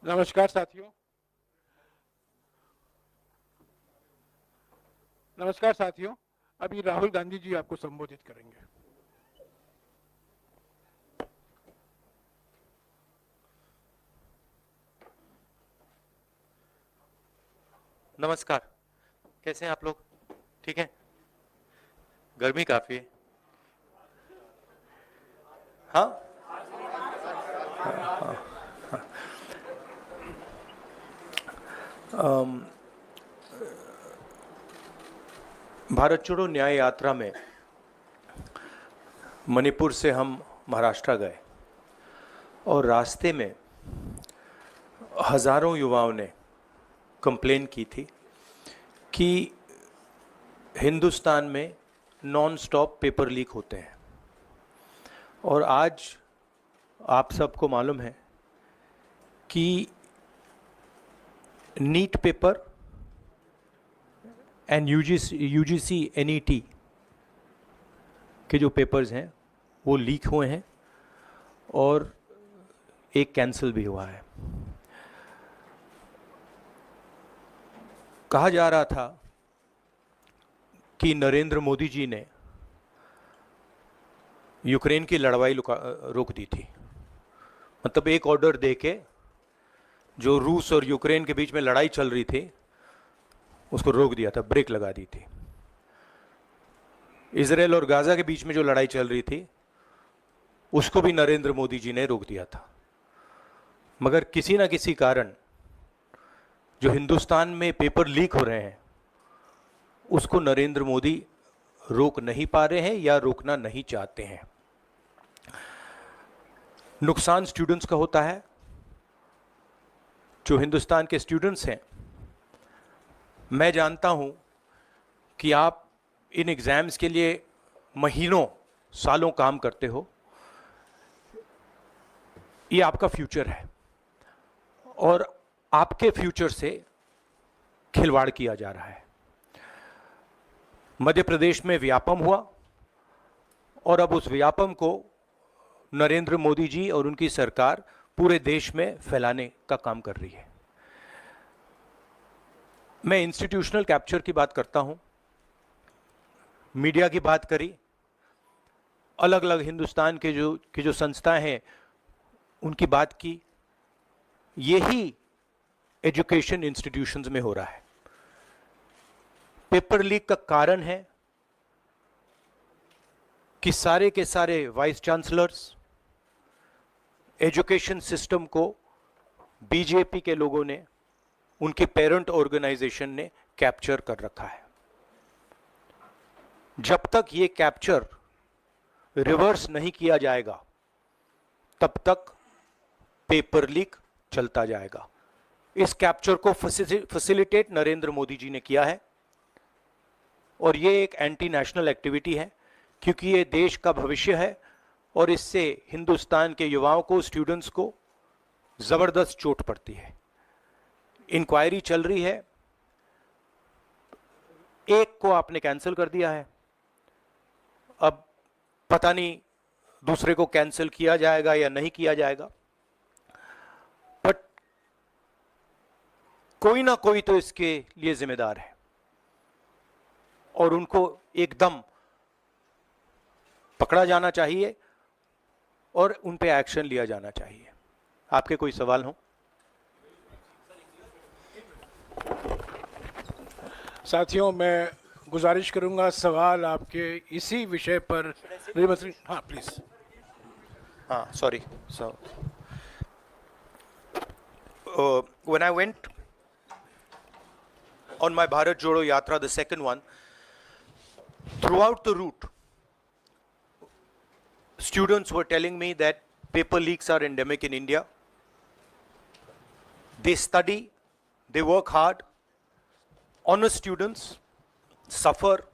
नमस्कार साथियों। नमस्कार साथियों, अभी राहुल गांधी जी आपको संबोधित करेंगे। नमस्कार, कैसे हैं आप लोग? ठीक है? गर्मी काफी है। हाँ? भारत छोड़ो न्याय यात्रा में मणिपुर से हम महाराष्ट्र गए और रास्ते में हजारों युवाओं ने कंप्लेन की थी कि हिंदुस्तान में नॉन स्टॉप पेपर लीक होते हैं। और आज आप सबको मालूम है कि NEET paper and UGC NET के जो पेपर्स हैं वो लीक हुए हैं और एक कैंसिल भी हुआ है। कहा जा रहा था कि नरेंद्र मोदी जी ने यूक्रेन की लड़ाई रोक दी थी। मतलब एक ऑर्डर देके जो रूस और यूक्रेन के बीच में लड़ाई चल रही थी उसको रोक दिया था, ब्रेक लगा दी थी। इजराइल और गाजा के बीच में जो लड़ाई चल रही थी उसको भी नरेंद्र मोदी जी ने रोक दिया था। मगर किसी ना किसी कारण जो हिंदुस्तान में पेपर लीक हो रहे हैं उसको नरेंद्र मोदी रोक नहीं पा रहे हैं या रोकना नहीं चाहते हैं। नुकसान स्टूडेंट्स का होता है। जो हिंदुस्तान के स्टूडेंट्स हैं, मैं जानता हूं कि आप इन एग्जाम्स के लिए महीनों सालों काम करते हो। ये आपका फ्यूचर है और आपके फ्यूचर से खिलवाड़ किया जा रहा है। मध्य प्रदेश में व्यापम हुआ और अब उस व्यापम को नरेंद्र मोदी जी और उनकी सरकार पूरे देश में फैलाने का काम कर रही है। मैं इंस्टीट्यूशनल कैप्चर की बात करता हूं, मीडिया की बात करी, अलग अलग हिंदुस्तान के जो संस्थाएं हैं उनकी बात की। यही एजुकेशन इंस्टीट्यूशंस में हो रहा है। पेपर लीक का कारण है कि सारे के सारे वाइस चांसलर्स, एजुकेशन सिस्टम को बीजेपी के लोगों ने, उनके पेरेंट ऑर्गेनाइजेशन ने कैप्चर कर रखा है। जब तक ये कैप्चर रिवर्स नहीं किया जाएगा तब तक पेपर लीक चलता जाएगा। इस कैप्चर को फैसिलिटेट नरेंद्र मोदी जी ने किया है और ये एक एंटी नेशनल एक्टिविटी है क्योंकि ये देश का भविष्य है और इससे हिंदुस्तान के युवाओं को, स्टूडेंट्स को जबरदस्त चोट पड़ती है। इंक्वायरी चल रही है, एक को आपने कैंसिल कर दिया है, अब पता नहीं दूसरे को कैंसिल किया जाएगा या नहीं किया जाएगा, बट कोई ना कोई तो इसके लिए जिम्मेदार है और उनको एकदम पकड़ा जाना चाहिए और उन पे एक्शन लिया जाना चाहिए। आपके कोई सवाल हो? साथियों, मैं गुजारिश करूंगा सवाल आपके इसी विषय पर। हाँ प्लीज। हाँ, sorry. So, when I went on my Bharat Jodo Yatra, the second one, throughout the route, students were telling me that paper leaks are endemic in India. They study, they work hard, honest students suffer,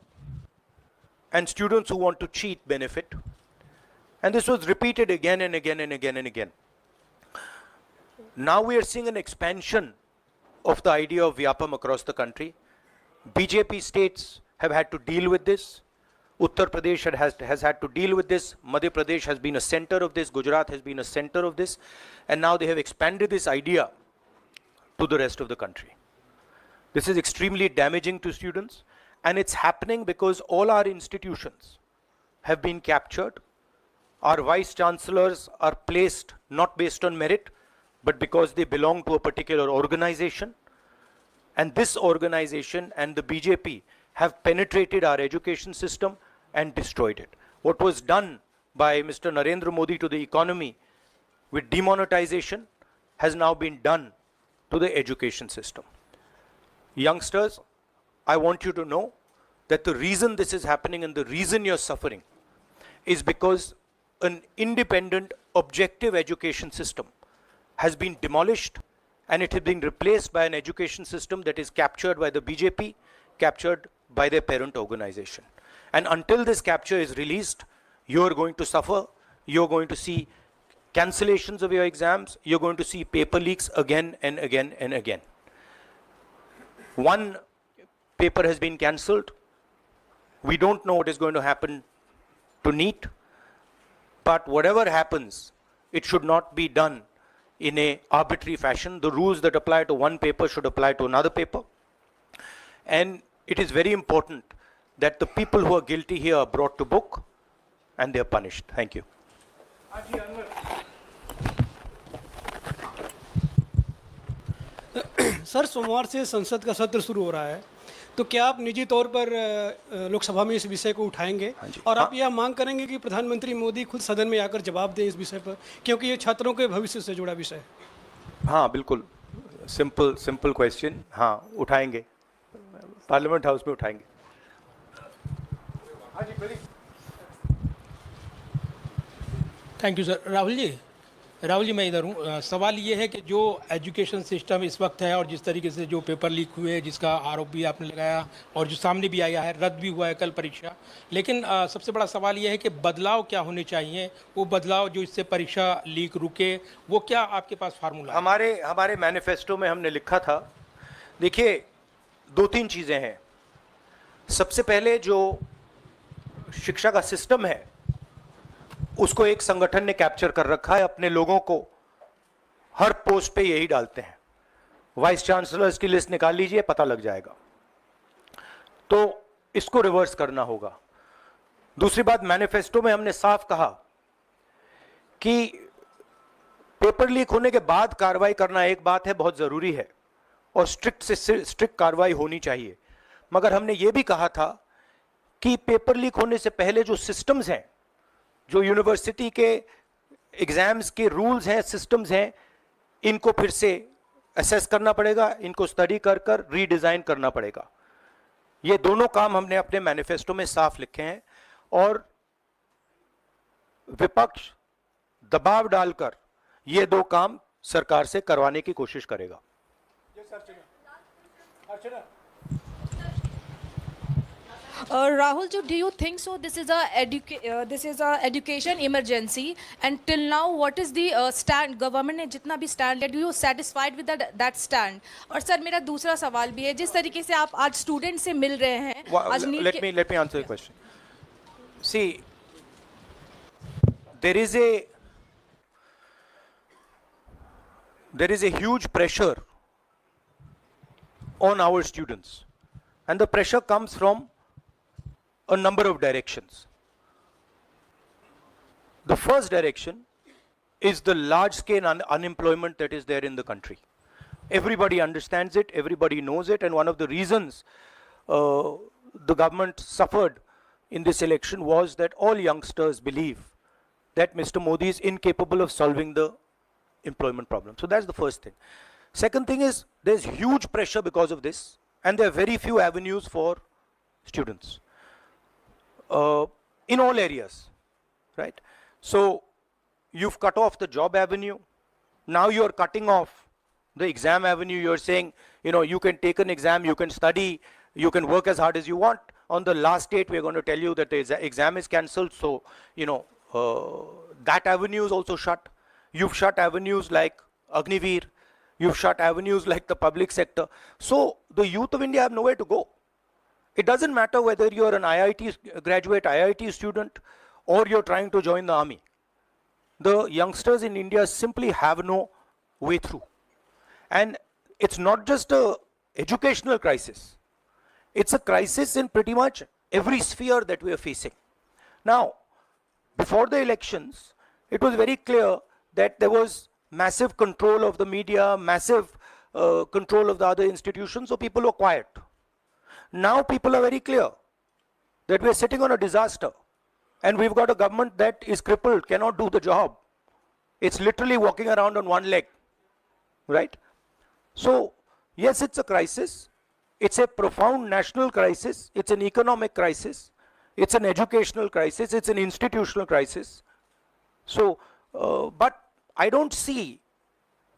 and students who want to cheat benefit. And this was repeated again and again and again and again. Now we are seeing an expansion of the idea of Vyapam across the country. BJP states have had to deal with this. Uttar Pradesh has had to deal with this. Madhya Pradesh has been a center of this. Gujarat has been a center of this. And now they have expanded this idea to the rest of the country. This is extremely damaging to students, and it's happening because all our institutions have been captured. Our vice chancellors are placed not based on merit, but because they belong to a particular organization. And this organization and the BJP have penetrated our education system and destroyed it. What was done by Mr. Narendra Modi to the economy with demonetization has now been done to the education system. Youngsters, I want you to know that the reason this is happening and the reason you're suffering is because an independent, objective education system has been demolished, and it has been replaced by an education system that is captured by the BJP, captured by their parent organization. And until this capture is released, you're going to suffer. You're going to see cancellations of your exams. You're going to see paper leaks again and again and again. One paper has been cancelled. We don't know what is going to happen to NEET, but whatever happens, it should not be done in a arbitrary fashion. The rules that apply to one paper should apply to another paper. And it is very important that the people who are guilty here are brought to book and they are punished. Thank you. Sir, सोमवार से संसद का सत्र शुरू हो रहा है, तो क्या आप निजी तौर पर लोकसभा में इस विषय को उठाएंगे और आप यह मांग करेंगे कि प्रधानमंत्री मोदी खुद सदन में आकर जवाब दें इस विषय पर, क्योंकि ये छात्रों के भविष्य से जुड़ा विषय है? हाँ, बिल्कुल सिंपल क्वेश्चन. हाँ, उठाएंगे, पार्लियामेंट हाउस में उठाएंगे. Thank you sir. Rahul ji मैं इधर हूँ. सवाल ये है कि जो एजुकेशन सिस्टम इस वक्त है और जिस तरीके से जो पेपर लीक हुए, जिसका आरोप भी आपने लगाया और जो सामने भी आया है, रद्द भी हुआ है कल परीक्षा, लेकिन सबसे बड़ा सवाल ये है कि बदलाव क्या होने चाहिए, वो बदलाव जो इससे परीक्षा लीक रुके, वो क्या आपके पास फार्मूला है? हमारे मैनिफेस्टो में हमने लिखा था. देखिए, 2-3 चीज़ें हैं. सबसे पहले जो शिक्षा का सिस्टम है उसको एक संगठन ने कैप्चर कर रखा है. अपने लोगों को हर पोस्ट पे यही डालते हैं. वाइस चांसलर्स की लिस्ट निकाल लीजिए, पता लग जाएगा. तो इसको रिवर्स करना होगा. दूसरी बात, मैनिफेस्टो में हमने साफ कहा कि पेपर लीक होने के बाद कार्रवाई करना एक बात है, बहुत जरूरी है और स्ट्रिक्ट से स्ट्रिक्ट कार्रवाई होनी चाहिए. मगर हमने ये भी कहा था कि पेपर लीक होने से पहले जो सिस्टम्स हैं, जो यूनिवर्सिटी के एग्जाम्स के रूल्स हैं, सिस्टम्स हैं, इनको फिर से असेस करना पड़ेगा, इनको स्टडी कर रीडिजाइन करना पड़ेगा. ये दोनों काम हमने अपने मैनिफेस्टो में साफ लिखे हैं और विपक्ष दबाव डालकर ये दो काम सरकार से करवाने की कोशिश करेगा. Rahul, do you think so? This is a education emergency, and till now, what is the stand? Government ने जितना भी stand लिया, do you satisfied with that stand? और सर मेरा दूसरा सवाल भी है, जिस तरीके से आप आज स्टूडेंट से मिल रहे हैं, आज let me answer the question. See, there is a huge pressure on our students, and the pressure comes from a number of directions. The first direction is the large scale unemployment that is there in the country. Everybody understands it, everybody knows it, and one of the reasons the government suffered in this election was that all youngsters believe that Mr. Modi is incapable of solving the employment problem. So that's the first thing. Second thing is there's huge pressure because of this, and there are very few avenues for students. In all areas, right? So you've cut off the job avenue. Now you're cutting off the exam avenue. You're saying, you can take an exam, you can study, you can work as hard as you want. On the last date, we're going to tell you that the exam is cancelled. So, that avenue is also shut. You've shut avenues like Agniveer. You've shut avenues like the public sector. So the youth of India have nowhere to go. It doesn't matter whether you're an IIT graduate, IIT student, or you're trying to join the army. The youngsters in India simply have no way through. And it's not just a educational crisis. It's a crisis in pretty much every sphere that we are facing. Now, before the elections, it was very clear that there was massive control of the media, massive control of the other institutions, so people were quiet. Now people are very clear that we are sitting on a disaster, and we've got a government that is crippled, cannot do the job. It's literally walking around on one leg, right? So, yes, it's a crisis. It's a profound national crisis. It's an economic crisis. It's an educational crisis. It's an institutional crisis. So, but I don't see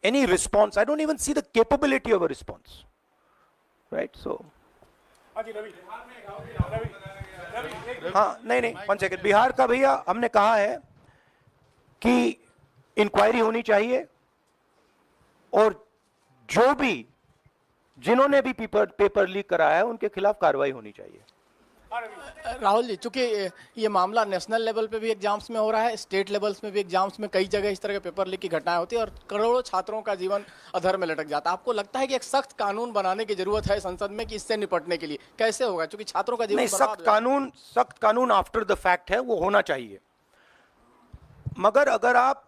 any response. I don't even see the capability of a response, right? So, हाँ नहीं 1 second, Bihar का भैया हमने कहा है कि inquiry होनी चाहिए और जो भी जिन्होंने भी पेपर लीक कराया है उनके खिलाफ कार्रवाई होनी चाहिए। राहुल जी, चूंकि ये मामला नेशनल लेवल पे भी एग्जाम्स में हो रहा है, स्टेट लेवल्स में भी एग्जाम्स में कई जगह इस तरह के पेपर लीक की घटनाएं होती है और करोड़ों छात्रों का जीवन अधर में लटक जाता है। आपको लगता है कि एक सख्त कानून बनाने की जरूरत है संसद में कि इससे निपटने के लिए? कैसे होगा, क्योंकि छात्रों का जीवन नहीं, सख्त कानून आफ्टर द फैक्ट है, वो होना चाहिए। मगर अगर आप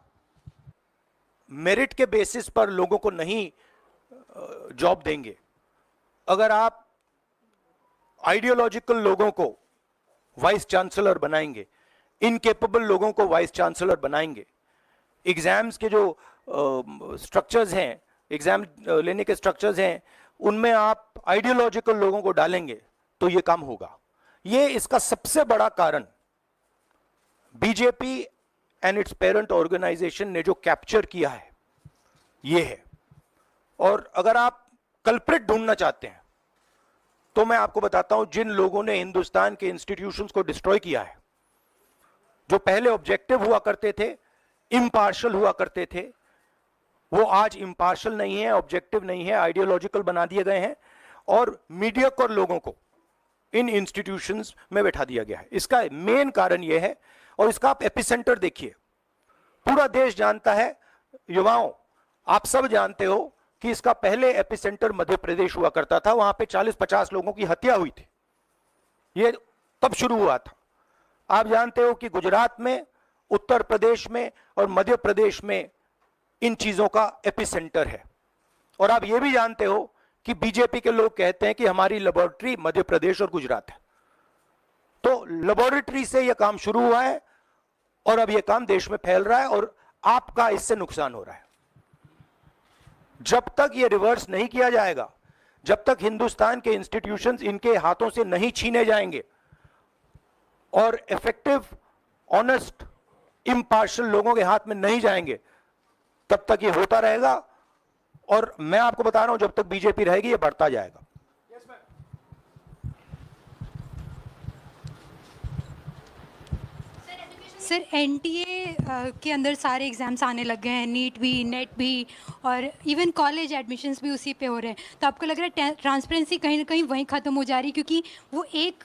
मेरिट के बेसिस पर लोगों को नहीं जॉब देंगे, अगर आप आइडियोलॉजिकल लोगों को वाइस चांसलर बनाएंगे, इनकेपेबल लोगों को वाइस चांसलर बनाएंगे, एग्जाम्स के जो स्ट्रक्चर्स हैं, एग्जाम लेने के स्ट्रक्चर्स हैं, उनमें आप आइडियोलॉजिकल लोगों को डालेंगे तो ये काम होगा। ये इसका सबसे बड़ा कारण BJP and its parent organisation ने जो कैप्चर किया है ये है। और अगर आप कल्प्रिट ढूंढना चाहते हैं तो मैं आपको बताता हूं, जिन लोगों ने हिंदुस्तान के इंस्टीट्यूशंस को डिस्ट्रॉय किया है, जो पहले ऑब्जेक्टिव हुआ करते थे, इम्पार्शियल हुआ करते थे, वो आज इम्पार्शियल नहीं है, ऑब्जेक्टिव नहीं है, आइडियोलॉजिकल बना दिए गए हैं और मीडियोकर लोगों को इन इंस्टीट्यूशंस में बैठा दिया गया है। इसका मेन कारण यह है, और इसका आप एपिसेंटर देखिए, पूरा देश जानता है, युवाओं आप सब जानते हो कि इसका पहले एपिसेंटर मध्य प्रदेश हुआ करता था, वहां पे 40-50 लोगों की हत्या हुई थी, ये तब शुरू हुआ था। आप जानते हो कि गुजरात में, उत्तर प्रदेश में और मध्य प्रदेश में इन चीजों का एपिसेंटर है। और आप ये भी जानते हो कि बीजेपी के लोग कहते हैं कि हमारी लेबोरेटरी मध्य प्रदेश और गुजरात है। तो लेबोरेटरी से यह काम शुरू हुआ है और अब यह काम देश में फैल रहा है और आपका इससे नुकसान हो रहा है। जब तक यह रिवर्स नहीं किया जाएगा, जब तक हिंदुस्तान के इंस्टीट्यूशंस इनके हाथों से नहीं छीने जाएंगे और इफेक्टिव, ऑनेस्ट, इम्पार्शियल लोगों के हाथ में नहीं जाएंगे, तब तक ये होता रहेगा। और मैं आपको बता रहा हूं, जब तक बीजेपी रहेगी ये बढ़ता जाएगा। सर, एनटीए के अंदर सारे एग्ज़ाम्स आने लग गए हैं, नीट भी, नेट भी, और इवन कॉलेज एडमिशन्स भी उसी पे हो रहे हैं। तो आपको लग रहा है ट्रांसपेरेंसी कहीं ना कहीं वहीं ख़त्म हो जा रही है, क्योंकि वो एक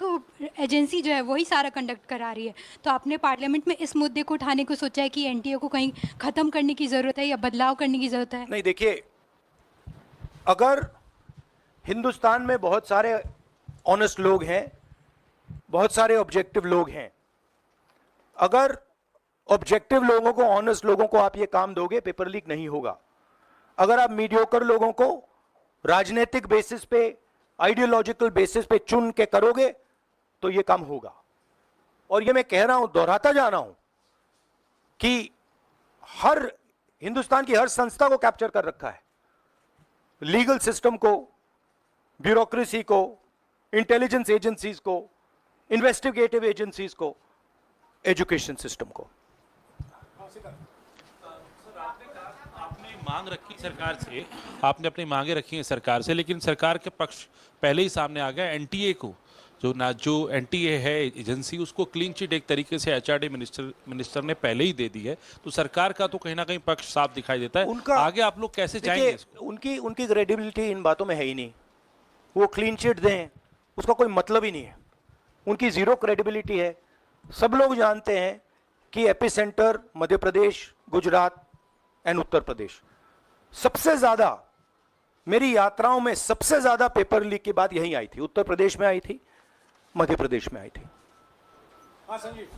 एजेंसी जो है वही सारा कंडक्ट करा रही है। तो आपने पार्लियामेंट में इस मुद्दे को उठाने को सोचा है कि एनटीए को कहीं ख़त्म करने की ज़रूरत है या बदलाव करने की ज़रूरत है? नहीं, देखिए, अगर हिंदुस्तान में बहुत सारे ऑनेस्ट लोग हैं, बहुत सारे ऑब्जेक्टिव लोग हैं, अगर ऑब्जेक्टिव लोगों को, ऑनेस्ट लोगों को आप ये काम दोगे, पेपर लीक नहीं होगा। अगर आप मीडियोकर लोगों को राजनीतिक बेसिस पे, आइडियोलॉजिकल बेसिस पे चुन के करोगे तो ये काम होगा। और ये मैं कह रहा हूं, दोहराता जा रहा हूं कि हर हिंदुस्तान की हर संस्था को कैप्चर कर रखा है, लीगल सिस्टम को, ब्यूरोक्रेसी को, इंटेलिजेंस एजेंसीज को, इन्वेस्टिगेटिव एजेंसीज को, एजुकेशन सिस्टम को। आपने मांग रखी सरकार से, आपने अपनी मांगे रखी हैं सरकार से, लेकिन सरकार के पक्ष पहले ही सामने आ गया। एनटीए को जो एनटीए है एजेंसी, उसको क्लीन चिट एक तरीके से एचआरडी मिनिस्टर ने पहले ही दे दी है। तो सरकार का तो कहीं ना कहीं पक्ष साफ दिखाई देता है। आगे आप लोग कैसे जाएंगे? उनकी क्रेडिबिलिटी इन बातों में है ही नहीं। वो क्लीन चिट दें उसका कोई मतलब ही नहीं है, उनकी जीरो क्रेडिबिलिटी है। सब लोग जानते हैं कि एपिसेंटर मध्य प्रदेश, गुजरात एंड उत्तर प्रदेश। सबसे ज्यादा मेरी यात्राओं में सबसे ज्यादा पेपर लीक की बात यहीं आई थी, उत्तर प्रदेश में आई थी, मध्य प्रदेश में आई थी। हाँ Sanjeev.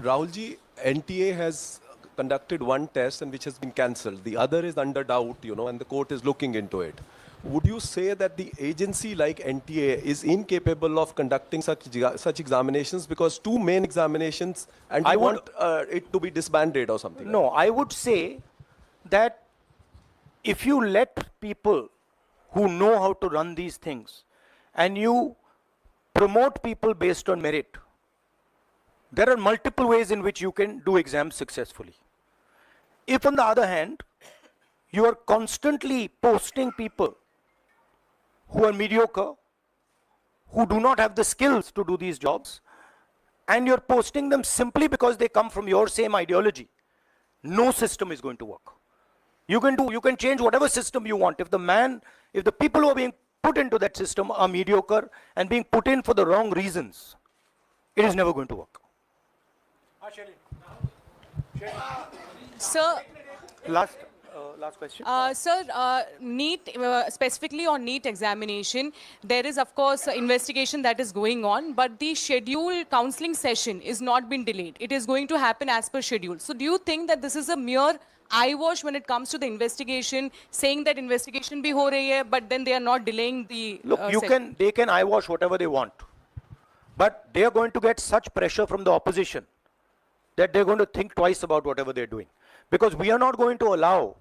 Rahul ji, NTA has conducted one test and which has been cancelled. The other is under doubt, you know, and the court is looking into it. Would you say that the agency like NTA is incapable of conducting such examinations, because two main examinations, and I you would- want it to be disbanded or something? No, I would say that if you let people who know how to run these things and you promote people based on merit, there are multiple ways in which you can do exams successfully. If on the other hand, you are constantly posting people who are mediocre, who do not have the skills to do these jobs, and you're posting them simply because they come from your same ideology, no system is going to work. You can change whatever system you want. If the people who are being put into that system are mediocre and being put in for the wrong reasons, it is never going to work. Sir, Last question. Sir, NEET, specifically on NEET examination, there is of course an investigation that is going on, but the scheduled counseling session is not been delayed. It is going to happen as per schedule. So do you think that this is a mere eyewash when it comes to the investigation, saying that investigation bhi ho rahi hai, but then they are not delaying the Look, they can eyewash whatever they want, but they are going to get such pressure from the opposition that they're going to think twice about whatever they're doing. Because we are not going to allow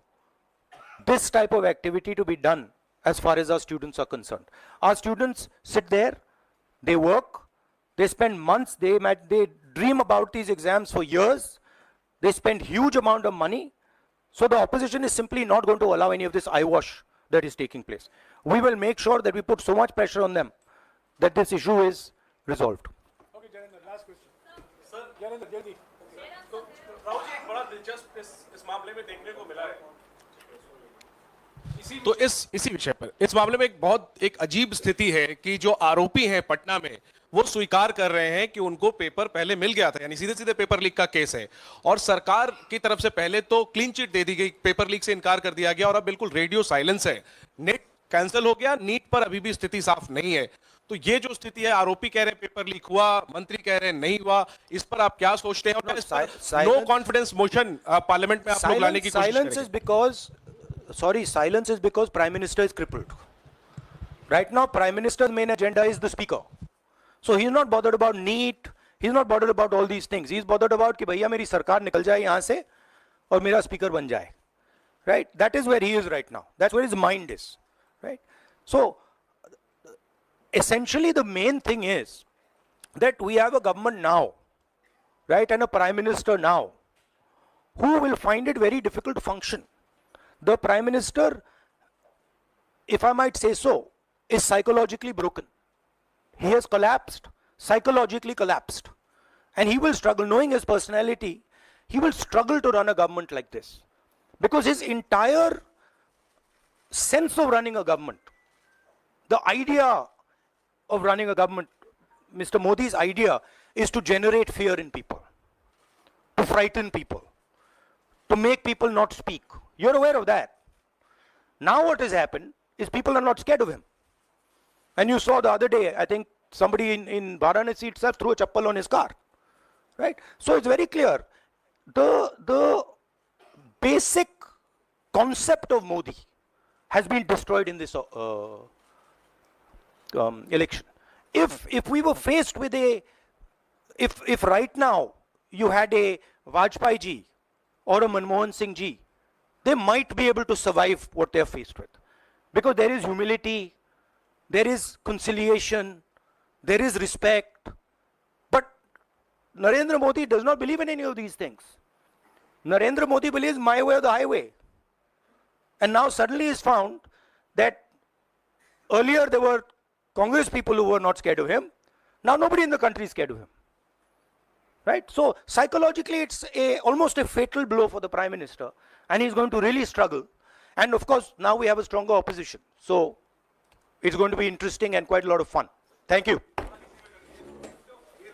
this type of activity to be done as far as our students are concerned. Our students sit there, they work, they spend months, they dream about these exams for years, they spend huge amount of money. So the opposition is simply not going to allow any of this eyewash that is taking place. We will make sure that we put so much pressure on them that this issue is resolved. Okay, Janendra, last question. Sir, Janendra, जल्दी. राहुल जी, एक बड़ा दिलचस्प इस मामले में देखने को मिला है। तो इसी विषय पर इस मामले में एक अजीब स्थिति है कि जो आरोपी हैं पटना में, वो स्वीकार कर रहे हैं कि उनको पेपर पहले मिल गया था, यानी सीधे सीधे पेपर लीक का केस है, और सरकार की तरफ से पहले तो क्लीन चिट दे दी गई, पेपर लीक से इनकार कर दिया गया, और अब बिल्कुल रेडियो साइलेंस है। नेट कैंसिल हो गया, नीट पर अभी भी स्थिति साफ नहीं है। तो ये जो स्थिति है, आरोपी कह रहे हैं पेपर लीक हुआ, मंत्री कह रहे हैं नहीं हुआ, इस पर आप क्या सोचते हैं? और नो कॉन्फिडेंस मोशन पार्लियामेंट में आप लोग लाने की कोशिश करेंगे? Silence is because Prime Minister is crippled. Right now, Prime Minister's main agenda is the Speaker. So he's not bothered about NEET, he's not bothered about all these things. He's bothered about कि भैया मेरी सरकार निकल जाए यहाँ से और मेरा speaker बन जाए. Right? That is where he is right now. That's where his mind is. Right? So, essentially the main thing is that we have a government now, right, and a Prime Minister now, who will find it very difficult to function. The Prime Minister, if I might say so, is psychologically broken. He has collapsed, psychologically collapsed. And he will struggle, knowing his personality, he will struggle to run a government like this. Because his entire sense of running a government, the idea of running a government, Mr. Modi's idea is to generate fear in people, to frighten people, to make people not speak. You're aware of that. Now what has happened is people are not scared of him. And you saw the other day, I think somebody in Varanasi itself threw a chappal on his car. Right? So it's very clear. The basic concept of Modi has been destroyed in this election. If we were faced with if right now you had a Vajpayee ji or a Manmohan Singh ji, they might be able to survive what they are faced with. Because there is humility, there is conciliation, there is respect. But Narendra Modi does not believe in any of these things. Narendra Modi believes my way or the highway. And now suddenly he's found that earlier there were Congress people who were not scared of him. Now nobody in the country is scared of him. Right? So psychologically it's almost a fatal blow for the Prime Minister, and he's going to really struggle. And of course now we have a stronger opposition. So it's going to be interesting and quite a lot of fun. Thank you.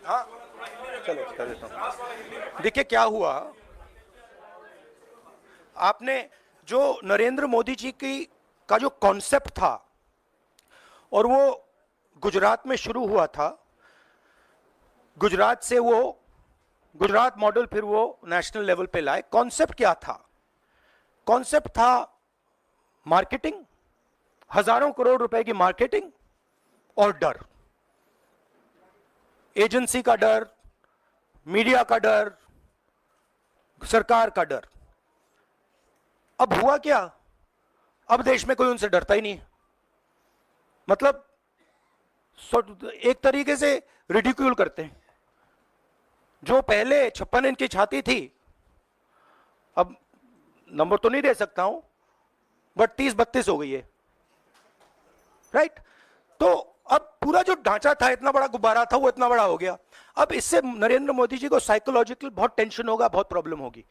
हाँ चलो देखिए क्या हुआ, आपने जो नरेंद्र मोदी जी की का जो कॉन्सेप्ट था और वो गुजरात में शुरू हुआ था, गुजरात से वो गुजरात मॉडल फिर वो नेशनल लेवल पे लाए। कॉन्सेप्ट क्या था? कॉन्सेप्ट था मार्केटिंग, हजारों करोड़ रुपए की मार्केटिंग और डर, एजेंसी का डर, मीडिया का डर, सरकार का डर। अब हुआ क्या? अब देश में कोई उनसे डरता ही नहीं है। मतलब एक तरीके से रिडिक्यूल करते हैं। जो पहले 56 इंच की छाती थी, अब नंबर तो नहीं दे सकता हूं, बट 30-32 हो गई है, राइट? तो अब पूरा जो ढांचा था, इतना बड़ा गुब्बारा था, वो इतना बड़ा हो गया। अब इससे नरेंद्र मोदी जी को साइकोलॉजिकल बहुत टेंशन होगा, बहुत प्रॉब्लम होगी,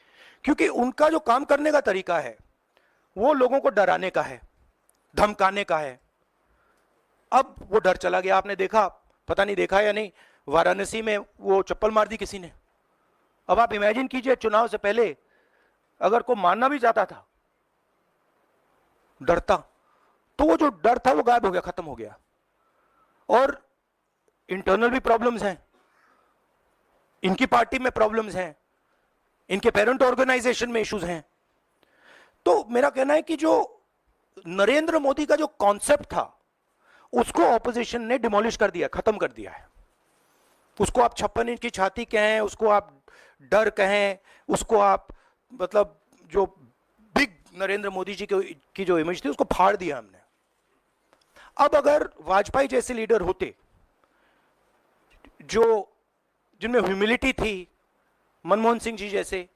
क्योंकि उनका जो काम करने का तरीका है वो लोगों को डराने का है, धमकाने का है। अब वो डर चला गया। आपने देखा, पता नहीं देखा या नहीं, वाराणसी में वो चप्पल मार दी किसी ने। अब आप इमेजिन कीजिए, चुनाव से पहले अगर कोई मारना भी चाहता था डरता, तो वो जो डर था वो गायब हो गया, खत्म हो गया। और इंटरनल भी प्रॉब्लम्स हैं, इनकी पार्टी में प्रॉब्लम्स हैं, इनके पेरेंट ऑर्गेनाइजेशन में इश्यूज हैं। तो मेरा कहना है कि जो नरेंद्र मोदी का जो कॉन्सेप्ट था उसको ऑपोजिशन ने डिमोलिश कर दिया, खत्म कर दिया है। उसको आप 56 इंच की छाती कहें, उसको आप डर कहें, उसको आप मतलब जो बिग नरेंद्र मोदी जी की जो इमेज थी उसको फाड़ दिया हमने। अब अगर वाजपेयी जैसे लीडर होते जो जिनमें ह्यूमिलिटी थी, मनमोहन सिंह जी जैसे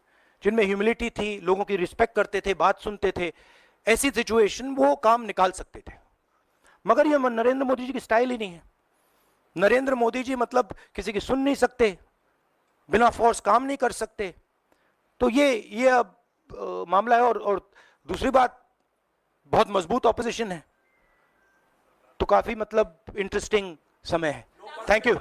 जिनमें ह्यूमिलिटी थी, लोगों की रिस्पेक्ट करते थे, बात सुनते थे, ऐसी सिचुएशन वो काम निकाल सकते थे। मगर ये नरेंद्र मोदी जी की स्टाइल ही नहीं है। नरेंद्र मोदी जी मतलब किसी की सुन नहीं सकते, बिना फोर्स काम नहीं कर सकते। तो ये अब मामला है। और दूसरी बात, बहुत मजबूत ऑपोजिशन है, तो काफी मतलब इंटरेस्टिंग समय है। Thank you.